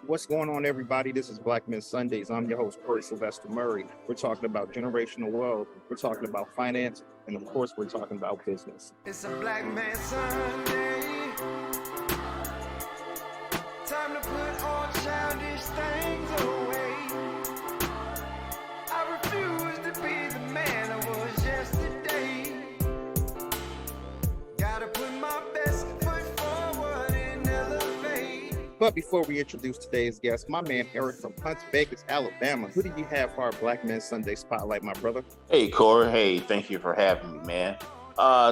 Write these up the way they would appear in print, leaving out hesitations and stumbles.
What's going on, everybody? This is Black Men Sundays. I'm your host, Corie Murray. We're talking about generational wealth. We're talking about finance. And of course, we're talking about business. It's a Black Man Sunday. Time to put all childish things away. I refuse to be the man I was yesterday. Gotta put my best foot forward and elevate. But before we introduce today's guest, my man Eric from Hunts Vegas, Alabama. Who do you have for our Black Men Sunday Spotlight, my brother? Hey, Corey. Hey, thank you for having me, man.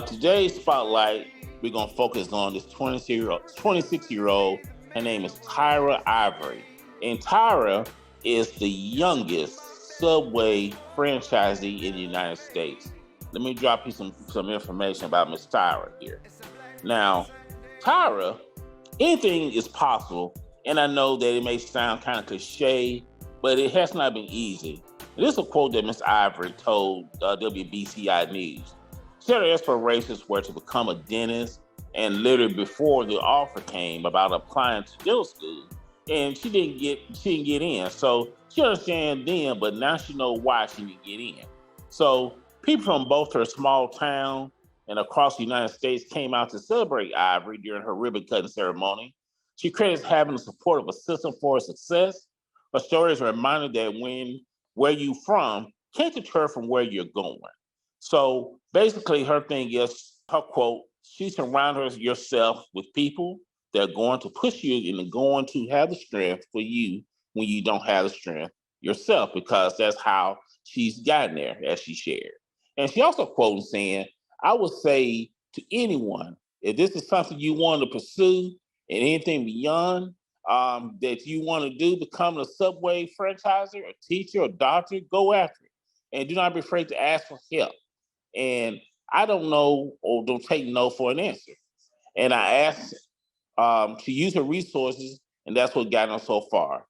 Today's spotlight, we're going to focus on this 26-year-old. Her name is Tyra Ivory. And Tyra is the youngest Subway franchisee in the United States. Let me drop you some information about Miss Tyra here. Now, Tyra, anything is possible. And I know that it may sound kind of cliche, but it has not been easy. This is a quote that Miss Ivory told WBCI News. She said her aspirations were to become a dentist, and literally before the offer came about applying to dental school, and she didn't get in. So she understands then, but now she knows why she didn't get in. So people from both her small town and across the United States came out to celebrate Ivory during her ribbon cutting ceremony. She credits having the support of a system for her success. Her story is a reminder that where you from can't deter from where you're going. So basically her thing is, her quote, she surrounds yourself with people that are going to push you and going to have the strength for you when you don't have the strength yourself, because that's how she's gotten there, as she shared. And she also quoted saying, I would say to anyone, if this is something you want to pursue and anything beyond that you want to do, becoming a Subway franchisor, a teacher, a doctor, go after it. And do not be afraid to ask for help. And I don't know or don't take no for an answer. And I asked to use her resources, and that's what got her so far.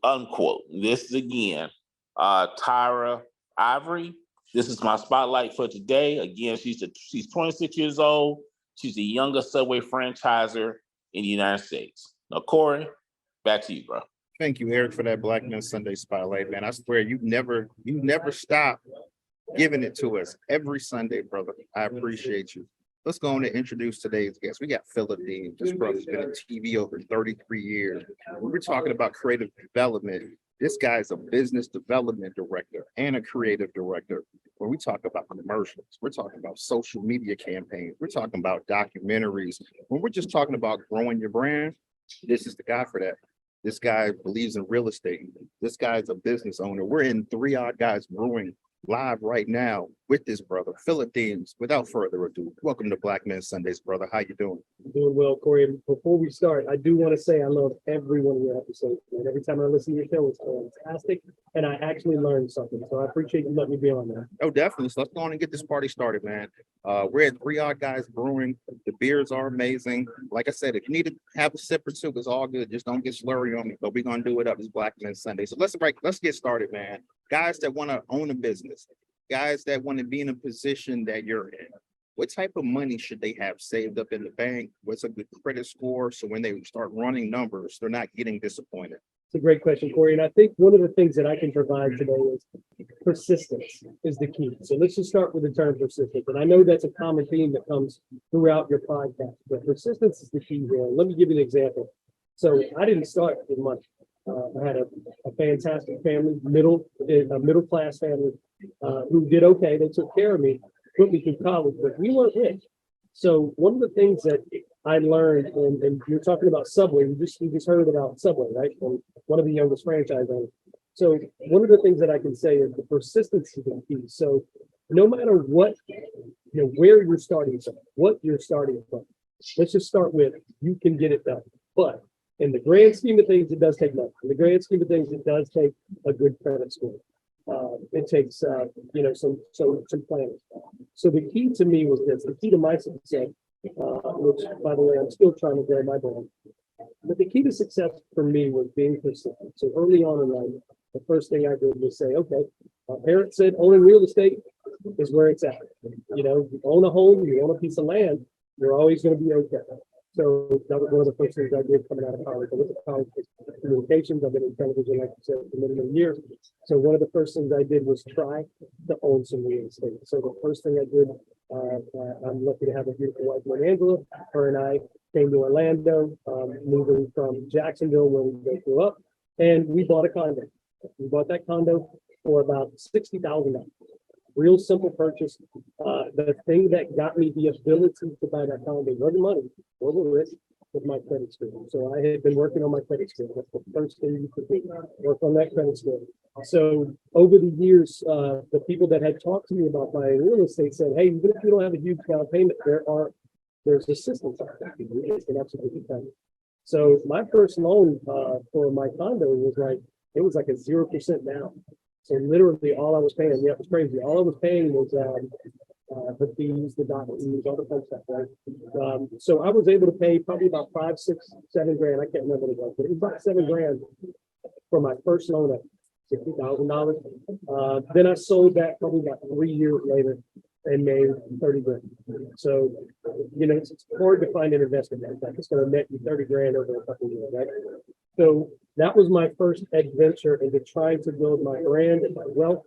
Unquote. This is again, Tyra Ivory. This is my spotlight for today. Again, she's 26 years old. She's the youngest Subway franchisor in the United States. Now, Corey, back to you, bro. Thank you, Eric, for that Black Men Sunday Spotlight, man. I swear you never stop giving it to us every Sunday, brother. I appreciate you. Let's go on and introduce today's guest. We got Phil Deems. This brother's been in TV over 33 years. When we're talking about creative development, this guy's a business development director and a creative director. When we talk about commercials, we're talking about social media campaigns, we're talking about documentaries. When we're just talking about growing your brand, this is the guy for that. This guy believes in real estate. This guy's a business owner. We're in Three Odd Guys Brewing live right now with this brother, Phil Deems. Without further ado, welcome to Black Men Sundays, brother. How you doing? Doing well, Corey. Before we start, I do want to say I love every one of your episodes, man. Every time I listen to your show, it's fantastic, and I actually learned something. So I appreciate you letting me be on there. Oh, definitely. So let's go on and get this party started, man. We're at Three Odd Guys Brewing. The beers are amazing. Like I said, if you need to have a sip or two, it's all good. Just don't get slurry on me, but we're gonna do it up. It's Black Men Sunday. So let's get started, man. Guys that want to own a business, guys that want to be in a position that you're in. What type of money should they have saved up in the bank? What's a good credit score? So when they start running numbers, they're not getting disappointed. It's a great question, Corey. And I think one of the things that I can provide today is persistence is the key. So let's just start with the term persistence. And I know that's a common theme that comes throughout your podcast, but persistence is the key here. Let me give you an example. So I didn't start with money. I had a fantastic family, a middle-class family who did okay. They took care of me, put me through college, but we weren't rich. So one of the things that I learned, and you're talking about Subway, you just heard about Subway, right? From one of the youngest franchise owners. So one of the things that I can say is the persistence is the key. So no matter what, where you're starting from, what you're starting from, let's just start with, you can get it done. But in the grand scheme of things, it does take money. In the grand scheme of things, it does take a good credit score. It takes, some planning. So the key to me was this. The key to my success, which, by the way, I'm still trying to grow my brand. But the key to success for me was being persistent. So early on in life, the first thing I did was say, okay, my parents said owning real estate is where it's at. You own a home, you own a piece of land, you're always going to be okay. So that was one of the first things I did coming out of college. I went to college for communications. I've been in television, like I said, for many, many years. So one of the first things I did was try to own some real estate. So the first thing I did, I'm lucky to have a beautiful wife, named Angela. Her and I came to Orlando, moving from Jacksonville, where we both grew up, and we bought a condo. We bought that condo for about $60,000. Real simple purchase. The thing that got me the ability to buy that condo wasn't money, wasn't risk, was my credit score. So I had been working on my credit score. That's the first thing you could do, work on that credit score. So over the years, the people that had talked to me about buying real estate said, hey, even if you don't have a huge down payment, there's assistance out there. You can absolutely pay. So my first loan for my condo was like a 0% down. So literally all I was paying, yeah, it was crazy. All I was paying was the fees, the docket fees, all the fun stuff, right? So I was able to pay probably about 5, 6, 7 grand. I can't remember what it was, but it was about 7 grand for my first loan at $60,000. Then I sold that probably about 3 years later and made 30 grand. So, you know, it's hard to find an investment like that. It's going to net you 30 grand over a couple of years, right? So that was my first adventure into trying to build my brand and my wealth.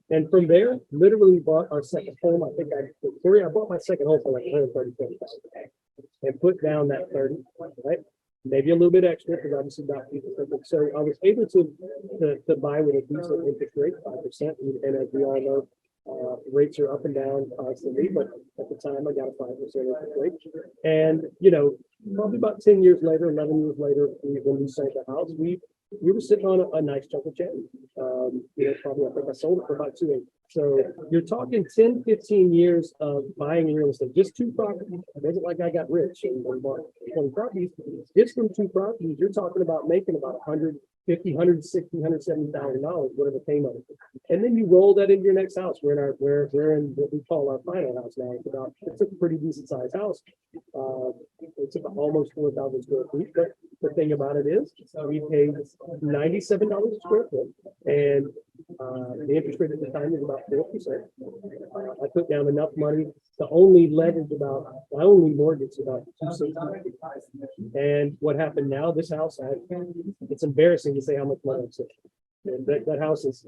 And from there, literally bought our second home. I bought my second home for like 130,000 and put down that 30, right? Maybe a little bit extra because obviously not people. So I was able to buy with a decent interest rate, 5%. And as we all know, rates are up and down constantly, but at the time I got a 5% interest rate. And, you know, probably about 10 years later, 11 years later, when we sold the house, we were sitting on a nice chunk of change. You know, probably I think I sold it for about 2 8. So you're talking 10, 15 years of buying real estate, just 2 properties. It wasn't like I got rich and bought 20 properties. Just from 2 properties, you're talking about making about $150,000, $160,000, $170,000, whatever came of it. And then you roll that into your next house. We're in what we call our final house now. It's a pretty decent sized house. It's about almost 4,000 square feet. But the thing about it is we paid $97 a square foot, and the interest rate at the time was about 4%. I put down enough money to only my only mortgage about 260. And what happened now? This house, it's embarrassing to say how much money I'm saving. And that house it's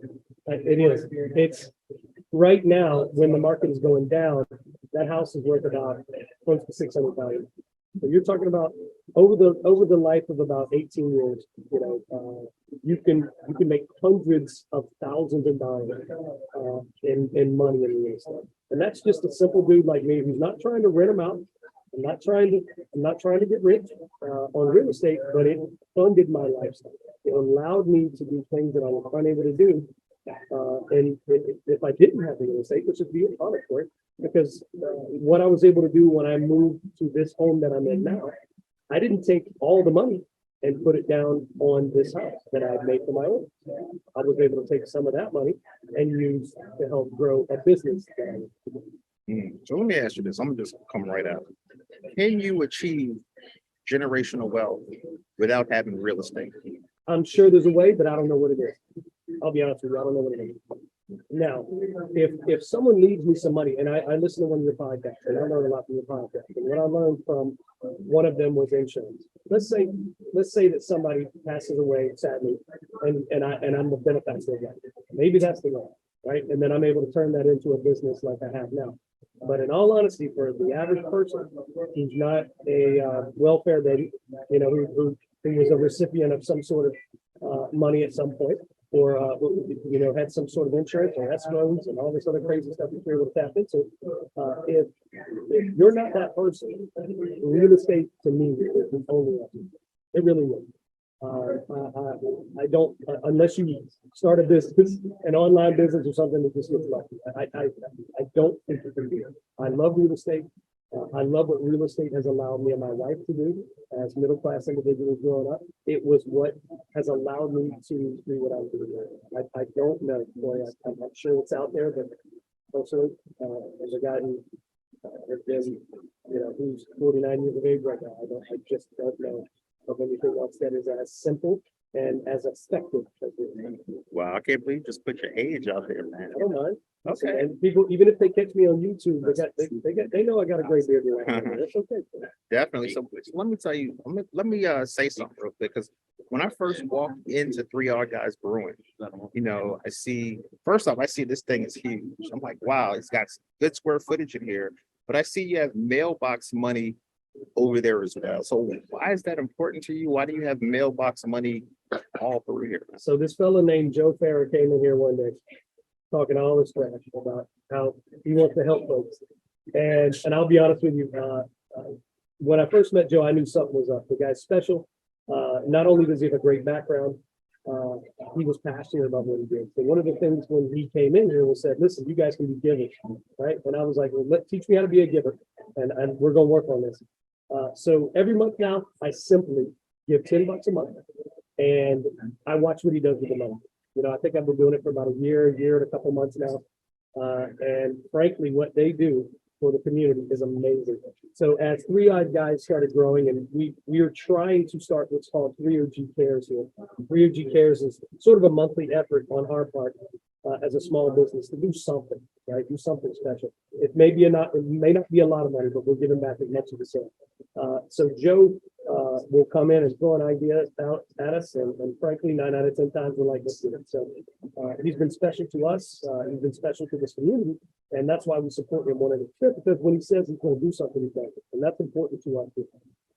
right now when the market is going down, that house is worth about close to 600,000. So you're talking about over the life of about 18 years, you know, you can make hundreds of thousands of dollars in money in real estate. And that's just a simple dude like me who's not trying to rent them out. I'm not trying to get rich on real estate, but it funded my lifestyle. It allowed me to do things that I was unable to do. And if I didn't have real estate, which is being honest for it, because what I was able to do when I moved to this home that I'm in now, I didn't take all the money and put it down on this house that I had made for my own. I was able to take some of that money and use to help grow a business. So let me ask you this. I'm gonna just come right out. Can you achieve generational wealth without having real estate? I'm sure there's a way, but I don't know what it is. I'll be honest with you, I don't know what it is. Now, if someone leaves me some money, and I listen to one of your podcasts, and I learned a lot from your podcast, and what I learned from one of them was insurance. Let's say that somebody passes away sadly, and I'm the benefactor of that. Maybe that's the way, right? And then I'm able to turn that into a business like I have now. But in all honesty, for the average person who's not a welfare baby, you know, who was a recipient of some sort of money at some point, or you know, had some sort of insurance or escrows and all this other crazy stuff that you're able to tap into. If you're not that person, real estate to me is the only option. It really is. I don't unless you start a business, an online business or something that just gets lucky. I don't think you can do it. I love real estate. I love what real estate has allowed me and my wife to do as middle-class individuals growing up. It was what has allowed me to do what I'm doing. I don't know, boy, I'm not sure what's out there, but personally, there's a guy who has been, you know, who's 49 years of age right now. I just don't know of anything else that is as simple and as effective as it is. Wow, I can't believe you just put your age out there, man. I don't mind. Okay. And people, even if they catch me on YouTube, they know I got a great beard right now. That's okay. Definitely. So let me tell you, let me say something real quick, because when I first walked into Three Odd Guys Brewing, I see, first off, I see this thing is huge. I'm like, wow, it's got good square footage in here, but I see you have mailbox money over there as well. So why is that important to you? Why do you have mailbox money all through here? So this fellow named Joe Farrer came in here one day talking all this trash about how he wants to help folks. And I'll be honest with you, when I first met Joe, I knew something was up. The guy's special. Not only does he have a great background, he was passionate about what he did. So one of the things when he came in here was said, listen, you guys can be givers, right? And I was like, well, teach me how to be a giver. And we're going to work on this. So every month now, I simply give $10 a month and I watch what he does with the money. I think I've been doing it for about a year and a couple months now. And frankly, what they do for the community is amazing. So as Three Odd Guys started growing, and we are trying to start what's called 3OG Cares here. 3OG Cares is sort of a monthly effort on our part as a small business to do something, right? Do something special. It may not be a lot of money, but we're giving back as much as we can. So Joe will come in and throw an idea out at us, and frankly, 9 out of 10 times we're like, let's do it. So he's been special to us. He's been special to this community, and that's why we support him 100%. Because when he says he's going to do something, he's going to, and that's important to us.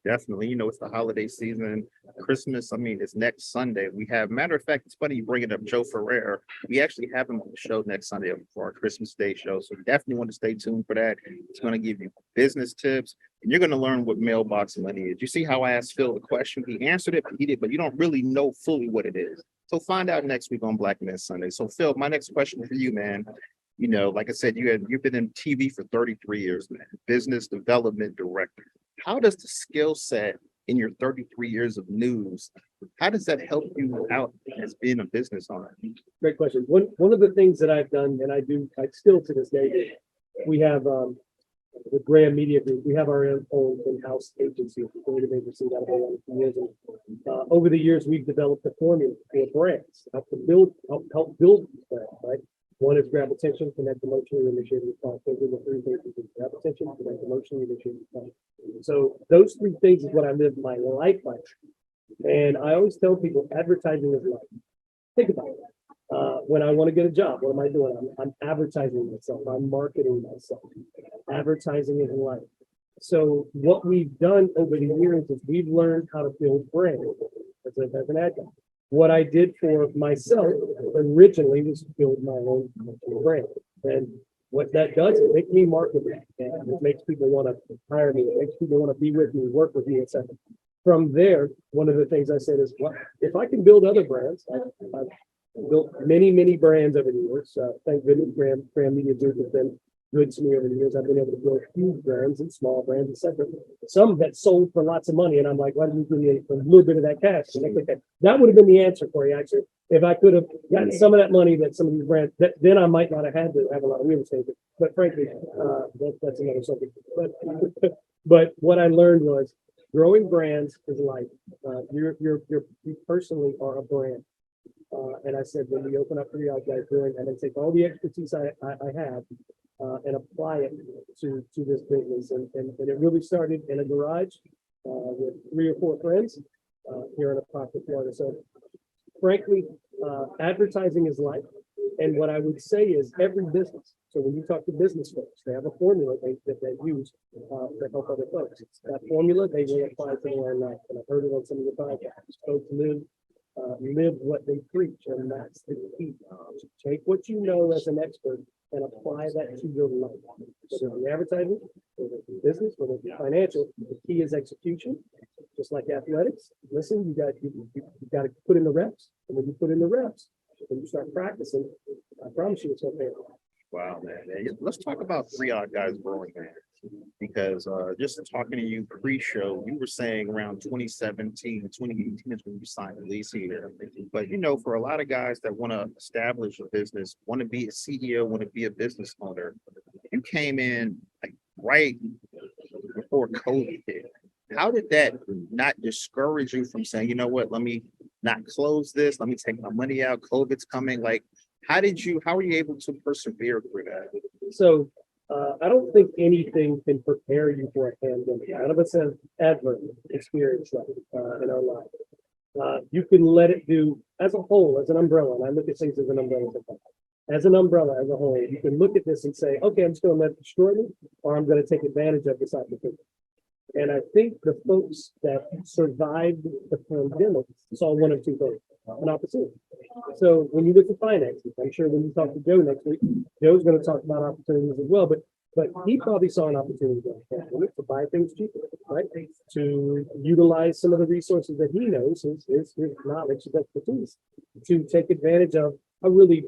Definitely. It's the holiday season, Christmas. I mean, it's next Sunday. We have, matter of fact, it's funny you bring it up, Joe Ferrer. We actually have him on the show next Sunday for our Christmas Day show. So you definitely want to stay tuned for that. It's going to give you business tips, and you're going to learn what mailbox money is. You see how I asked Phil the question? He answered it, but you don't really know fully what it is. So find out next week on Black Men Sunday. So Phil, my next question for you, man. Like I said, you've been in TV for 33 years, man. Business development director. How does the skill set in your 33 years of news, how does that help you out as being a business owner? Great question. One of the things that I've done, and I still to this day, we have the Graham Media Group. We have our own in-house agency, creative agency that I've been on for years. And over the years, we've developed a formula for brands, help build these brands, right? One is grab attention, connect emotionally, initiate response. Those are the three things: grab attention, connect emotionally, initiate response. So those three things is what I live my life by. And I always tell people advertising is life. Think about it. When I want to get a job, what am I doing? I'm advertising myself. I'm marketing myself. Advertising is life. So what we've done over the years is we've learned how to build brands as an ad guy. What I did for myself originally was build my own brand. And what that does, it makes me marketable. And it makes people want to hire me. It makes people want to be with me, work with me, etc. From there, one of the things I said is, well, if I can build other brands, I've built many brands over the years. Thank goodness, Graham Media Group has been good to me over the years. I've been able to build huge brands and small brands, etc. Some that sold for lots of money, and I'm like, why didn't you give me a little bit of that cash? That would have been the answer for you, actually. If I could have gotten some of that money that some of these brands, then I might not have had to have a lot of real estate. But frankly, that's another subject. But what I learned was growing brands is life. You personally are a brand. And I said, when we open up Three Odd Guys Brewing, and then take all the expertise I have and apply it to this business. And it really started in a garage with 3 or 4 friends here in Apopka, Florida. So frankly, advertising is life. And what I would say is every business. So when you talk to business folks, they have a formula that they use to help other folks. That formula they will apply to their life. And I've heard it on some of the podcasts. Folks live what they preach, and that's the key. Take what you know as an expert and apply that to your life. So in advertising, whether it be business, whether it be financial, the key is execution. Just like athletics, listen, you got to put in the reps, and when you put in the reps, when you start practicing, I promise you it's okay. Wow, man. Let's talk about Three Odd Guys Brewing, man. Because just talking to you pre-show, you were saying around 2017, 2018 is when you signed the lease here. But for a lot of guys that want to establish a business, want to be a CEO, want to be a business owner, you came in like right before COVID hit. How did that not discourage you from saying, you know what, let me not close this, let me take my money out, COVID's coming? Like, how were you able to persevere through that? So I don't think anything can prepare you for a pandemic. None of us have ever experienced that in our life. You can let it do as a whole, as an umbrella, and I look at things as an umbrella. As an umbrella, as a whole, you can look at this and say, okay, I'm just going to let it destroy me, or I'm going to take advantage of this opportunity. And I think the folks that survived the pandemic saw one of two things, an opportunity. So when you look at finances, I'm sure when you talk to Joe next week, Joe's going to talk about opportunities as well, but he probably saw an opportunity to buy things cheaper, right? To utilize some of the resources that he knows, his knowledge, his expertise, to take advantage of a really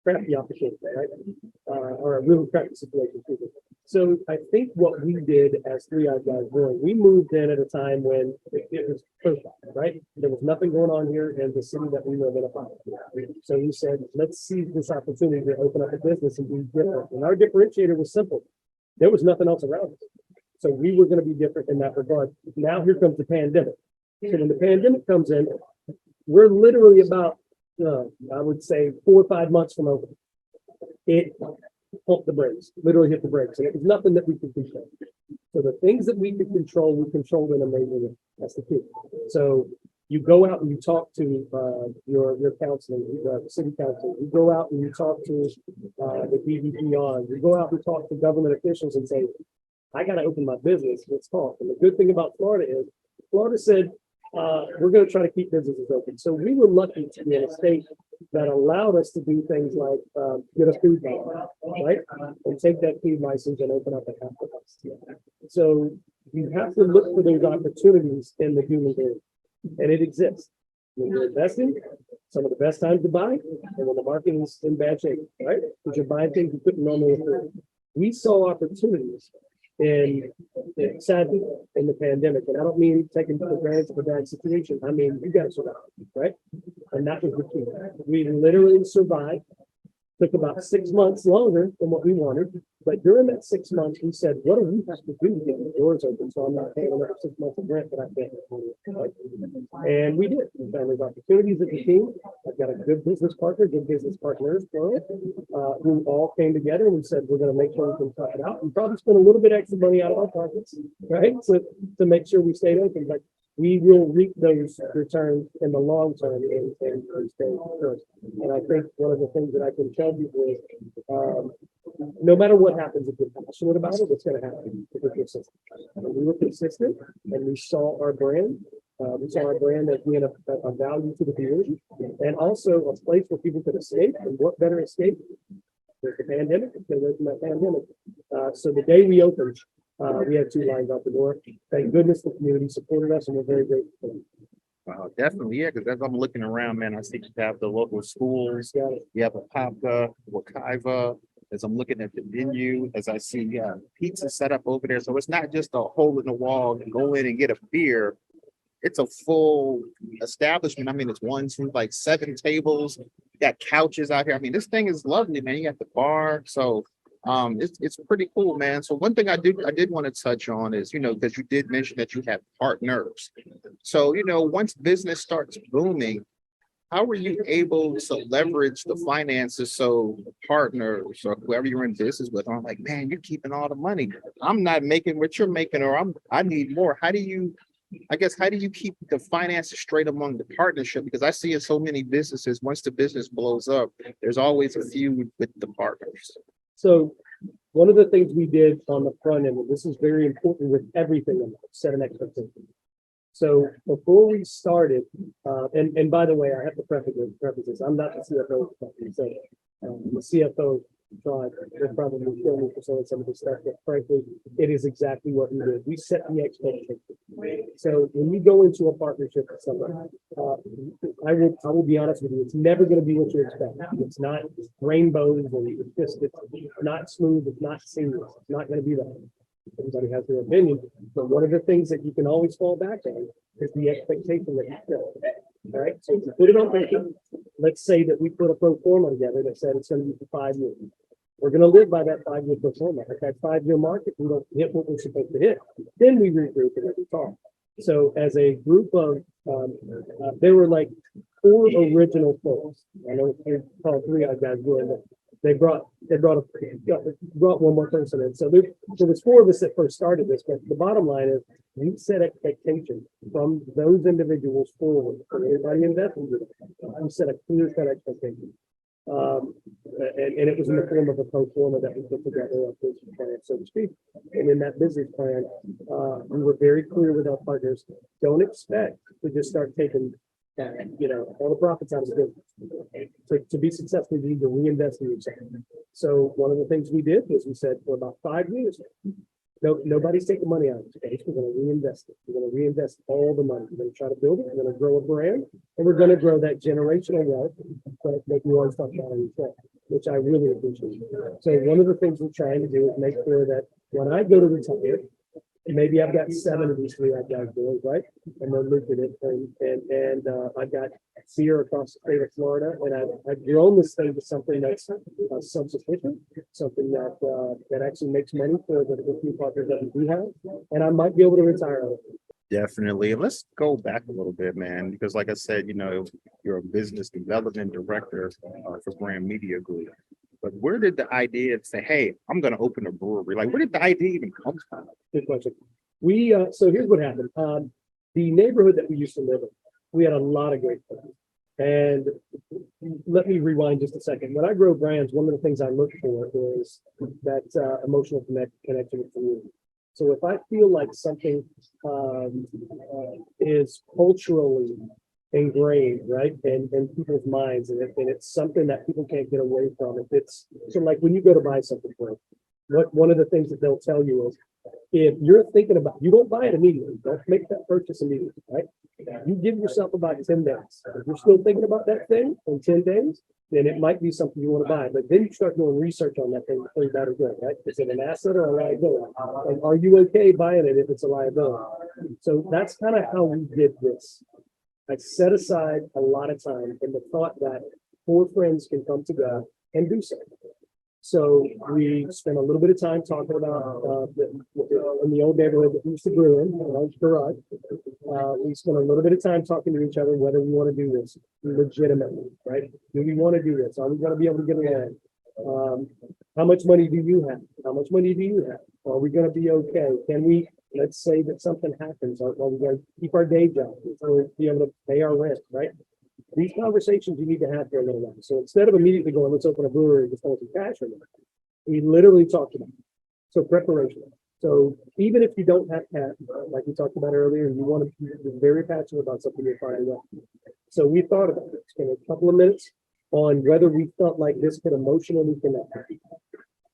crappy opportunity, right? Or a really crappy situation. So I think what we did as Three Odd Guys Brewing, we moved in at a time when it was perfect, right? There was nothing going on here in the city that we live in. So we said, let's seize this opportunity to open up a business and be different. And our differentiator was simple. There was nothing else around us. So we were going to be different in that regard. Now here comes the pandemic. So when the pandemic comes in, we're literally about, I would say 4 or 5 months from opening. It pumped the brakes, literally hit the brakes, and it was nothing that we could control. So the things that we could control, we controlled in a major way. That's the key. So you go out and you talk to your counseling, the city council. You go out and you talk to the DVPR. You go out and talk to government officials and say, I got to open my business. Let's talk. And the good thing about Florida is Florida said, we're going to try to keep businesses open. So we were lucky to be in a state that allowed us to do things like get a food license, right? And take that food license and open up a capital. So you have to look for those opportunities in the human being, and it exists. When you're investing, some of the best times to buy, and when the market is in bad shape, right? Because you're buying things you couldn't normally afford. We saw opportunities sadly in the pandemic, and I don't mean taking advantage of a bad situation. I mean you got to survive, right? And that was the key. We literally survived. Took about 6 months longer than what we wanted, but during that 6 months, we said, "What do we have to do to get the doors open so I'm not paying another 6 months of rent that I can't afford?" And we did. We found those opportunities at the team. I've got a good business partner, good business partners, who all came together and we said, "We're going to make sure we can talk it out and probably spend a little bit extra money out of our pockets, right? So to make sure we stayed open, but we will reap those returns in the long term and stay first." And I think one of the things that I can tell people is, no matter what happens, if you're passionate about it, it's going to happen if you're consistent. And we were consistent, and we saw our brand. We saw our brand as being a value to the community, and also a place where people could escape. And what better escape than the pandemic? Because there's that pandemic. So the day we opened, we had 2 lines out the door. Thank goodness the community supported us, and we're very grateful. Definitely, yeah, because as I'm looking around, man, I see you have the local schools, you have Apopka, Wakaiva. As I'm looking at the venue, as I see pizza set up over there. So it's not just a hole in the wall and go in and get a beer. It's a full establishment. I mean, it's 1, 2, like 7 tables. You got couches out here. I mean, this thing is lovely, man. You got the bar. So it's pretty cool, man. So one thing I did want to touch on is, because you did mention that you have partners. So, once business starts booming, how were you able to leverage the finances so partners or whoever you're in business with are like, man, you're keeping all the money. I'm not making what you're making, or I need more. How do you keep the finances straight among the partnership? Because I see in so many businesses, once the business blows up, there's always a feud with the partners. So one of the things we did on the front end, and this is very important with everything, set an expectation. So before we started, and by the way, I have to preface this, I'm not the CFO of the company, so the CFO tried, will probably kill me for saying some of this stuff, but frankly, it is exactly what we did. We set the expectation. So when you go into a partnership with somebody, I will be honest with you, it's never going to be what you expect. It's not rainbows, and it's not smooth, it's not seamless, it's not going to be that. Everybody has their opinion, but one of the things that you can always fall back on is the expectation that you set. All right, so if you put it on paper, let's say that we put a pro forma together that said it's going to be for 5 years. We're going to live by that 5-year pro forma. At that 5-year mark, if we don't hit what we're supposed to hit, then we regroup and we talk. So as a group of, there were like four original folks. I know it's called Three Odd Guys Brewing, but they brought one more person in. So there's four of us that first started this, but the bottom line is we set expectations from those individuals forward. For everybody investing, we set a clear cut expectation. And it was in the form of a pro forma that we put together, a business plan, so to speak. And in that business plan, we were very clear with our partners, don't expect to just start taking, all the profits out of the business. To be successful, you need to reinvest in yourself. So one of the things we did was we said for about 5 years, nobody's taking money out of the space. We're going to reinvest it. We're going to reinvest all the money. We're going to try to build it. We're going to grow a brand, and we're going to grow that generational wealth that you always talk about on your show, which I really appreciate. So one of the things we're trying to do is make sure that when I go to retire, maybe I've got 7 of these Three Odd Guys Brewing, right? And they're looking at it, and I've got beer across the state of Florida, and I've grown this thing to something that's self-sufficient, something that actually makes money for the few partners that we do have, and I might be able to retire. Definitely. Let's go back a little bit, man, because like I said, you're a business development director for Brand Media Group. But where did the idea to say, hey, I'm going to open a brewery? Like, where did the idea even come from? Good question. So here's what happened. The neighborhood that we used to live in, we had a lot of great friends. And let me rewind just a second. When I grow brands, one of the things I look for is that emotional connection with community. So if I feel like something is culturally ingrained, right, in people's minds, and it's something that people can't get away from. If it's so, like when you go to buy something for one of the things that they'll tell you is, if you're thinking about, you don't buy it immediately. Don't make that purchase immediately, right? You give yourself about 10 days. If you're still thinking about that thing in 10 days, then it might be something you want to buy. But then you start doing research on that thing before you buy it good, right? Is it an asset or a liability? And are you okay buying it if it's a liability? So that's kind of how we did this. I set aside a lot of time in the thought that 4 friends can come together and do something. So we spent a little bit of time talking about in the old neighborhood that we used to brew in, large garage. We spent a little bit of time talking to each other whether we want to do this legitimately, right? Do we want to do this? Are we going to be able to get along? How much money do you have? How much money do you have? Are we going to be okay? Can we? Let's say that something happens. Are we going to keep our day job? Or be able to pay our rent, right? These conversations you need to have for a little while. So instead of immediately going, let's open a brewery and just hold some cash in there, we literally talked about it. So preparation. So even if you don't have cash, like we talked about earlier, and you want to be very passionate about something you're trying to do. So we thought about it. Spent a couple of minutes on whether we felt like this could emotionally connect.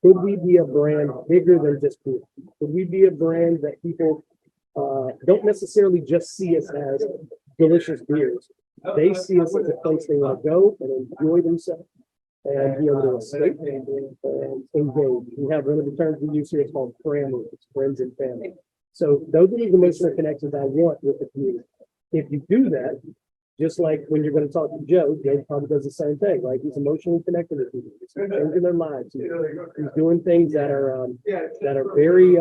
Could we be a brand bigger than just beer? Could we be a brand that people don't necessarily just see us as delicious beers? They see us as a place they want to go and enjoy themselves and be able to escape and engage. We have one of the terms we use here, it's called family, it's friends and family. So those are the emotional connections I want with the community. If you do that, just like when you're going to talk to Joe probably does the same thing, right? He's emotionally connected with people. He's changing their lives. He's doing things that are very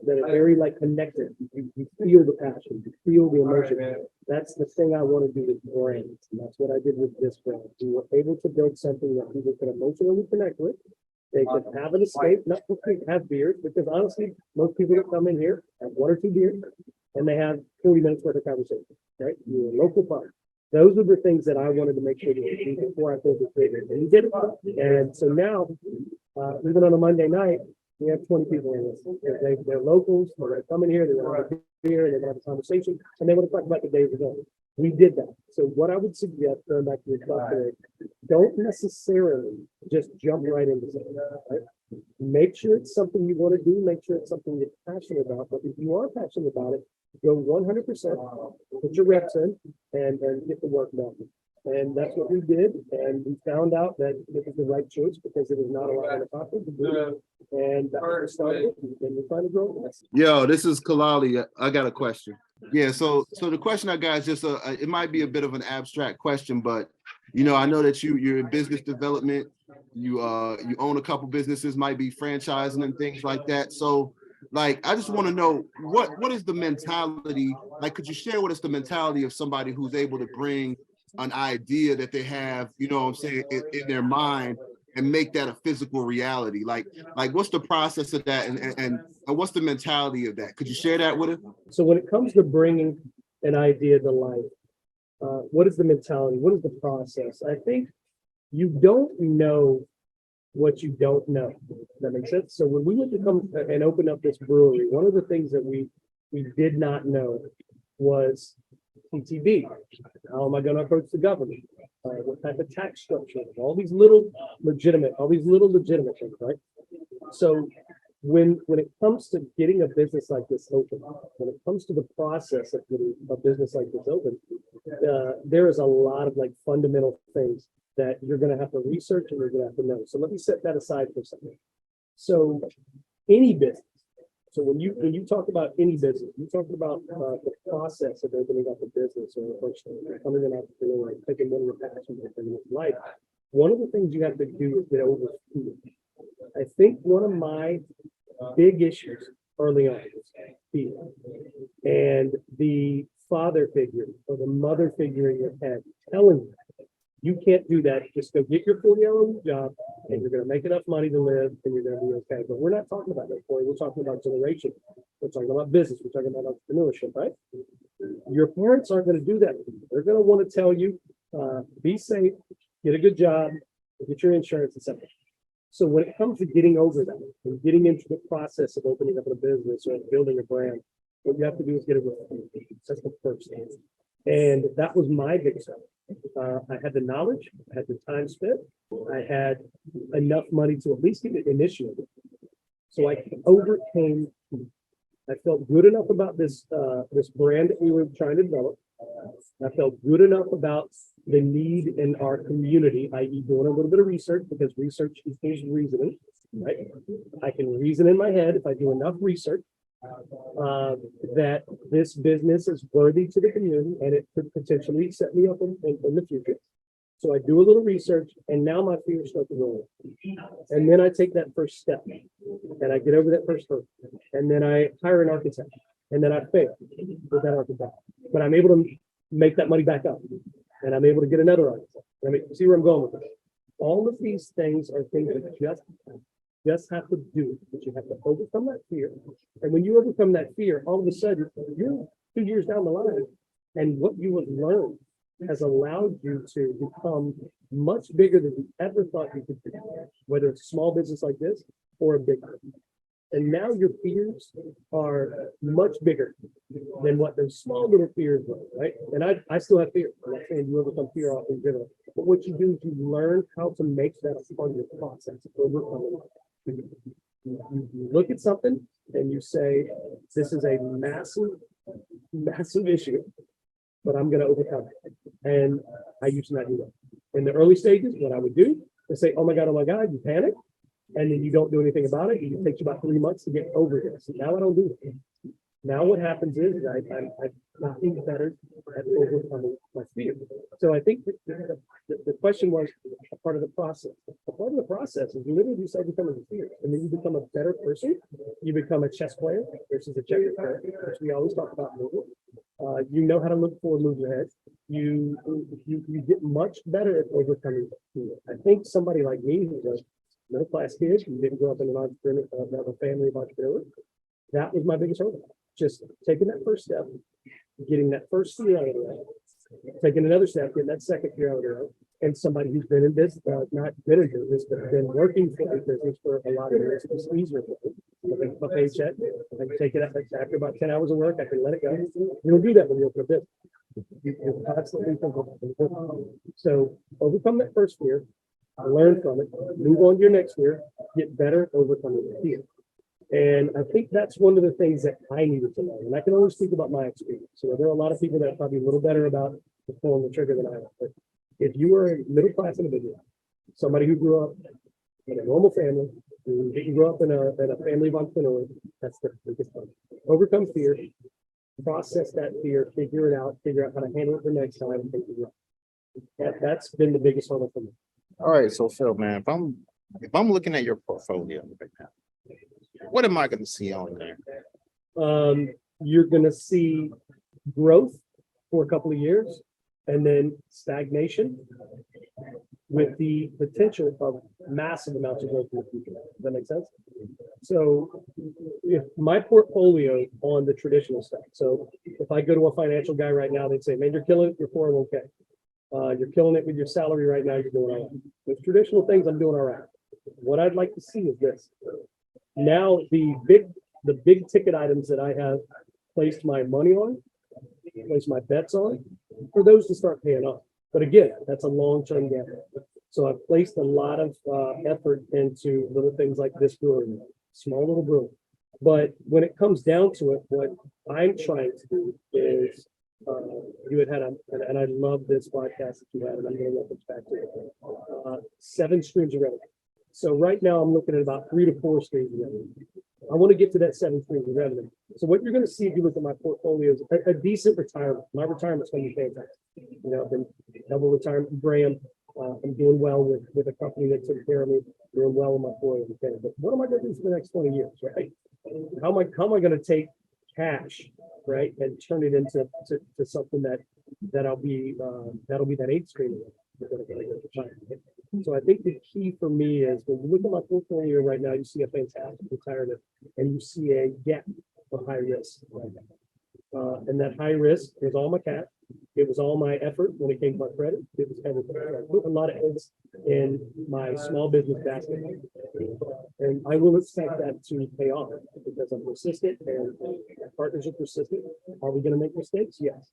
that are very like connected. You feel the passion, you feel the emotion. That's the thing I want to do with brands, and that's what I did with this brand. We were able to build something that people could emotionally connect with. They could have an escape, not have beers, because honestly, most people that come in here have 1 or 2 beers, and they have 40 minutes worth of conversation, right? You're a local park. Those are the things that I wanted to make sure that we did before I built this business. And we did it. And so now, even on a Monday night, we have 20 people in this. They're locals, they're going to come in here, they're going to have a beer, they're going to have a conversation, and they want to talk about the days ago. We did that. So what I would suggest, going back to your talk today, don't necessarily just jump right into something, right? Make sure it's something you want to do, make sure it's something you're passionate about. But if you are passionate about it, go 100%, put your reps in, and get the work done. And that's what we did. And we found out that it was the right choice because there was not a lot in the pocket to do. And that's where we started, and we're trying to grow. Yo, this is Kalali. I got a question. Yeah, so the question I got is just it might be a bit of an abstract question, but I know that you're in business development. You own a couple businesses, might be franchising and things like that. So like, I just want to know what is the mentality? Like, could you share with us the mentality of somebody who's able to bring an idea that they have, you know what I'm saying, in their mind and make that a physical reality? Like what's the process of that and what's the mentality of that? Could you share that with us? So when it comes to bringing an idea to life, what is the mentality? What is the process? I think you don't know what you don't know. That makes sense. So when we went to come and open up this brewery, one of the things that we did not know was PTB. How am I going to approach the government? What type of tax structure? All these little legitimate things, right? So when it comes to getting a business like this open, when it comes to the process of getting a business like this open, there is a lot of like fundamental things that you're going to have to research and you're going to have to know. So let me set that aside for a second. So any business. So when you talk about any business, you talk about the process of opening up a business or becoming an entrepreneur, taking one of your passions and bringing it to life. One of the things you have to do is get over fear. I think one of my big issues early on is fear. And the father figure or the mother figure in your head telling you, you can't do that. Just go get your 40-hour job and you're going to make enough money to live and you're going to be okay. But we're not talking about that, Corie. We're talking about generation. We're talking about business. We're talking about entrepreneurship, right? Your parents aren't going to do that. They're going to want to tell you, be safe, get a good job, get your insurance, etc. So when it comes to getting over that and getting into the process of opening up a business or building a brand, what you have to do is get it with faith. That's the first thing. And that was my biggest step. I had the knowledge, I had the time spent, I had enough money to at least get it initiated. So I overcame. I felt good enough about this brand that we were trying to develop. I felt good enough about the need in our community, i.e. doing a little bit of research, because research is reasoning, right? I can reason in my head if I do enough research that this business is worthy to the community and it could potentially set me up in the future. So I do a little research and now my fears start to roll. And then I take that first step and I get over that first hurdle. And then I hire an architect and then I fail with that architect. But I'm able to make that money back up and I'm able to get another architect. I mean, see where I'm going with this. All of these things are things that just have to do, but you have to overcome that fear. And when you overcome that fear, all of a sudden you're 2 years down the line, and what you have learned has allowed you to become much bigger than you ever thought you could be, whether it's a small business like this or a big one. And now your fears are much bigger than what those small little fears were, right? And I still have fear. I'm not saying you overcome fear off in general, but what you do is you learn how to make that a part of your process, overcoming it. You look at something and you say, this is a massive issue, but I'm going to overcome it. And I used to not do that. In the early stages, what I would do is say, oh my God, you panic. And then you don't do anything about it. It takes you about 3 months to get over this. Now I don't do that. Now what happens is I'm getting better at overcoming my fear. So I think the question was a part of the process. A part of the process is literally you start becoming a fear, and then you become a better person. You become a chess player versus a checker player, which we always talk about movement. You know how to look forward, move your head. You get much better at overcoming fear. I think somebody like me who's a middle class kid who didn't grow up in an entrepreneur, a family of entrepreneurs, that was my biggest hurdle. Just taking that first step, getting that first fear out of the way, taking another step, getting that second fear out of the way. And somebody who's been in business, not been in business, but been working for a business for a lot of years, it's easier for me. I think my paycheck, I can take it after about 10 hours of work, I can let it go. You don't do that when you open a business. You constantly think about it. So overcome that first fear, learn from it, move on to your next fear, get better at overcoming the fear. And I think that's one of the things that I needed to learn. And I can only speak about my experience. So there are a lot of people that are probably a little better about pulling the trigger than I am. But if you are a middle class individual, somebody who grew up in a normal family, who didn't grow up in a family of entrepreneurs, that's the biggest one. Overcome fear, process that fear, figure out how to handle it the next time, and figure it out. That's been the biggest hurdle for me. All right, so Phil, man, if I'm looking at your portfolio right now, What am I gonna see on there? You're gonna see growth for a couple of years and then stagnation with the potential of massive amounts of growth in the future. Does that make sense? So if my portfolio on the traditional stuff, so if I go to a financial guy right now, they'd say, man, you're killing it, your 401k. You're killing it with your salary right now, you're doing all right. With traditional things, I'm doing all right. What I'd like to see is this. Now, the big ticket items that I have placed my money on, placed my bets on, for those to start paying off. But again, that's a long-term gamble. So I've placed a lot of effort into little things like this brewery, small little brewery. But when it comes down to it, what I'm trying to do is, you had and I love this podcast that you had, and I'm going to reference back to it. 7 streams of revenue. So right now I'm looking at about 3 to 4 streams of revenue. I want to get to that 7 streams of revenue. So what you're going to see if you look at my portfolio is a decent retirement. My retirement's going to be fantastic. You know, I've been double retirement with Graham. I'm doing well with a company that took care of me, doing well with my 401k. But what am I going to do for the next 20 years, right? How am I going to take cash, right, and turn it into something that'll be that 8th stream. So I think the key for me is when you look at my portfolio right now, you see a fantastic retirement and you see a gap of high risk right now. And that high risk was all my cash. It was all my effort when it came to my credit. It was everything. I put a lot of eggs in my small business basket. And I will expect that to pay off because I'm persistent and my partners are persistent. Are we going to make mistakes? Yes.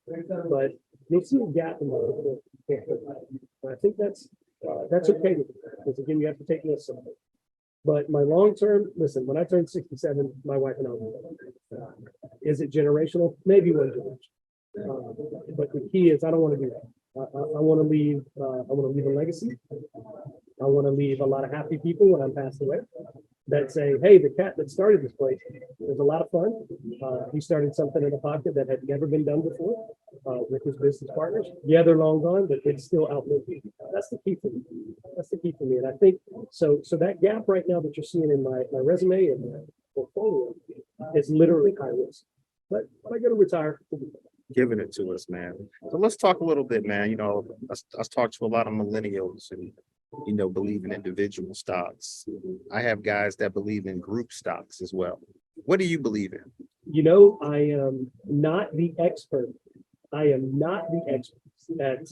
But you'll see a gap in the I think that's okay with me, because again, you have to take this. But my long term, listen, when I turned 67, my wife and I were is it generational? Maybe one generation. But the key is I don't want to do that. I want to leave a legacy. I want to leave a lot of happy people when I'm passed away that say, hey, the cat that started this place was a lot of fun. He started something in Apopka that had never been done before with his business partners. Yeah, they're long gone, but it's still outlived me. That's the key for me. That's the key for me. And I think so that gap right now that you're seeing in my resume and my portfolio is literally high risk. But when I go to retire, we'll be fine. Giving it to us, man. So let's talk a little bit, man. You know, I talked to a lot of millennials and, you know, believe in individual stocks. I have guys that believe in group stocks as well. What do you believe in? You know, I am not the expert. I am not the expert at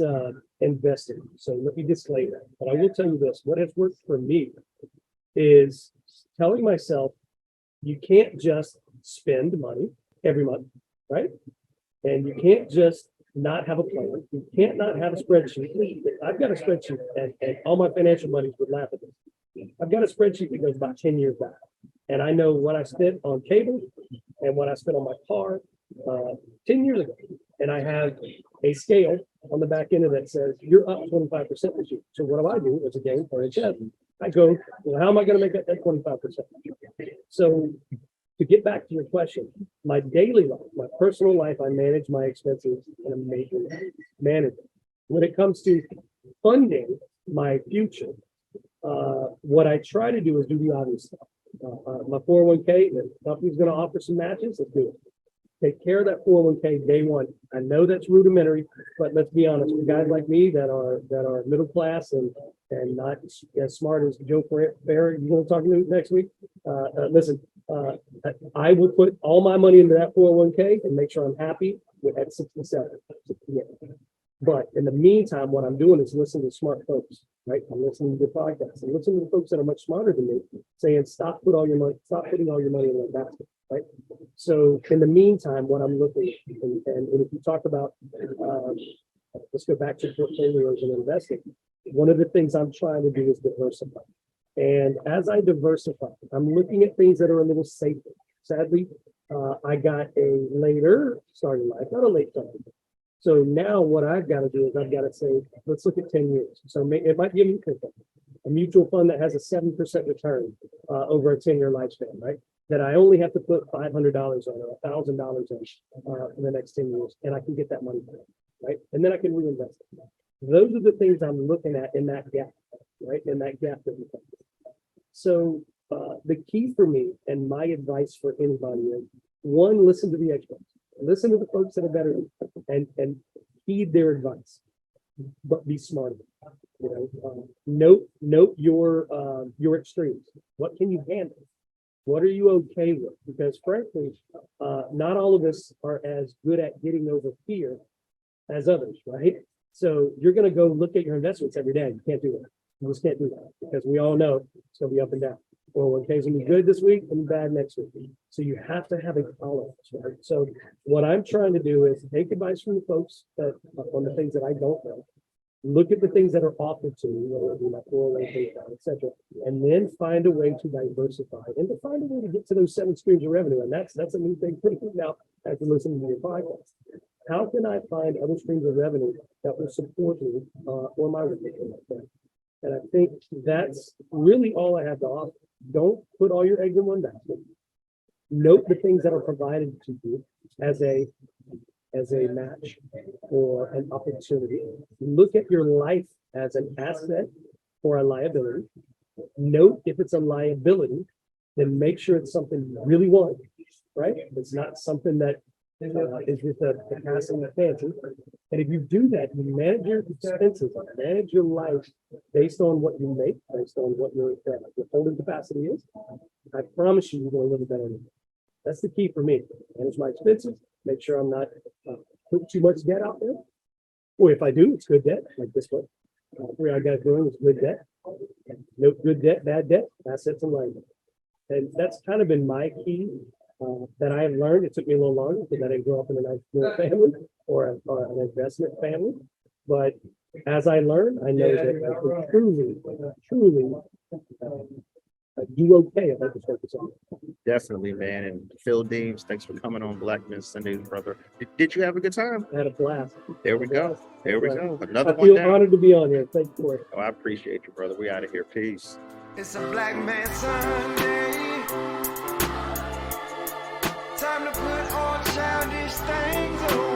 investing. So let me disclaim that. But I will tell you this, what has worked for me is telling myself, you can't just spend money every month, right? And you can't just not have a plan. You can't not have a spreadsheet. I've got a spreadsheet and all my financial money would laugh at this. I've got a spreadsheet that goes about 10 years back. And I know what I spent on cable and what I spent on my car 10 years ago. And I have a scale on the back end of that says, you're up 25% this year. So what do as a game for a chef? I go, well, how am I going to make that 25%? So to get back to your question, my daily life, my personal life, I manage my expenses in a major manner. When it comes to funding my future, what I try to do is do the obvious stuff. My 401k, the company's going to offer some matches, let's do it. Take care of that 401k day one. I know that's rudimentary, but let's be honest, with guys like me that are middle class and not as smart as Joe Ferrer, you going to talk to me next week? Listen, I will put all my money into that 401k and make sure I'm happy with at 67. But in the meantime, what I'm doing is listening to smart folks, right? I'm listening to the podcasts and listening to folks that are much smarter than me saying, stop putting all your money in that basket, right? So in the meantime, what I'm looking at, and if you talk about, let's go back to portfolios and investing. One of the things I'm trying to do is diversify. And as I diversify, I'm looking at things that are a little safer. Sadly, I got a later starting life, not a late starting. So now what I've got to do is I've got to say, let's look at 10 years. So it might be a mutual fund that has a 7% return over a 10-year lifespan, right? That I only have to put $500 on or $1,000 on for the next 10 years, and I can get that money back, right? And then I can reinvest it. Those are the things I'm looking at in that gap, right? In that gap that we have. So The key for me and my advice for anybody is, one, listen to the experts, listen to the folks that are better, and heed their advice, but be smart. Note your extremes. What can you handle? What are you okay with? Because frankly, not all of us are as good at getting over fear as others, right? So you're going to go look at your investments every day. You can't do that. You just can't do that because we all know it's going to be up and down. Well, one case will be good this week and bad next week. So you have to have a tolerance, right? So what I'm trying to do is take advice from the folks that on the things that I don't know. Look at the things that are offered to me, whether it be my 401k, et cetera, and then find a way to diversify and to find a way to get to those 7 streams of revenue. And that's a new thing for me now after listening to your podcast. How can I find other streams of revenue that will support me or my relationship? And I think that's really all I have to offer. Don't put all your eggs in one basket. Note the things that are provided to you as a match or an opportunity. Look at your life as an asset or a liability. Note if it's a liability, then make sure it's something you really want, right? It's not something that is with the passing the fancy. And if you do that, you manage your expenses, manage your life based on what you make, based on what your holding capacity is. I promise you're going to live a better life. That's the key for me. Manage my expenses, make sure I'm not putting too much debt out there. Or if I do, it's good debt, like this one. Three Odd Guys Brewing is good debt. No good debt, bad debt, assets and liability. And that's kind of been my key that I have learned. It took me a little longer because I didn't grow up in an entrepreneur family or an investment family. But as I learn, I know that I can truly do okay if I can focus on it. Definitely, man. And Phil Deems, thanks for coming on Black Men Sundays, brother. Did you have a good time? I had a blast. There we go. There we go. Another I one feel down. honored to be on here. Thank you for it. Oh, I appreciate you, brother. We out of here. Peace. It's a Black Man Sunday. Time to put all childish things away.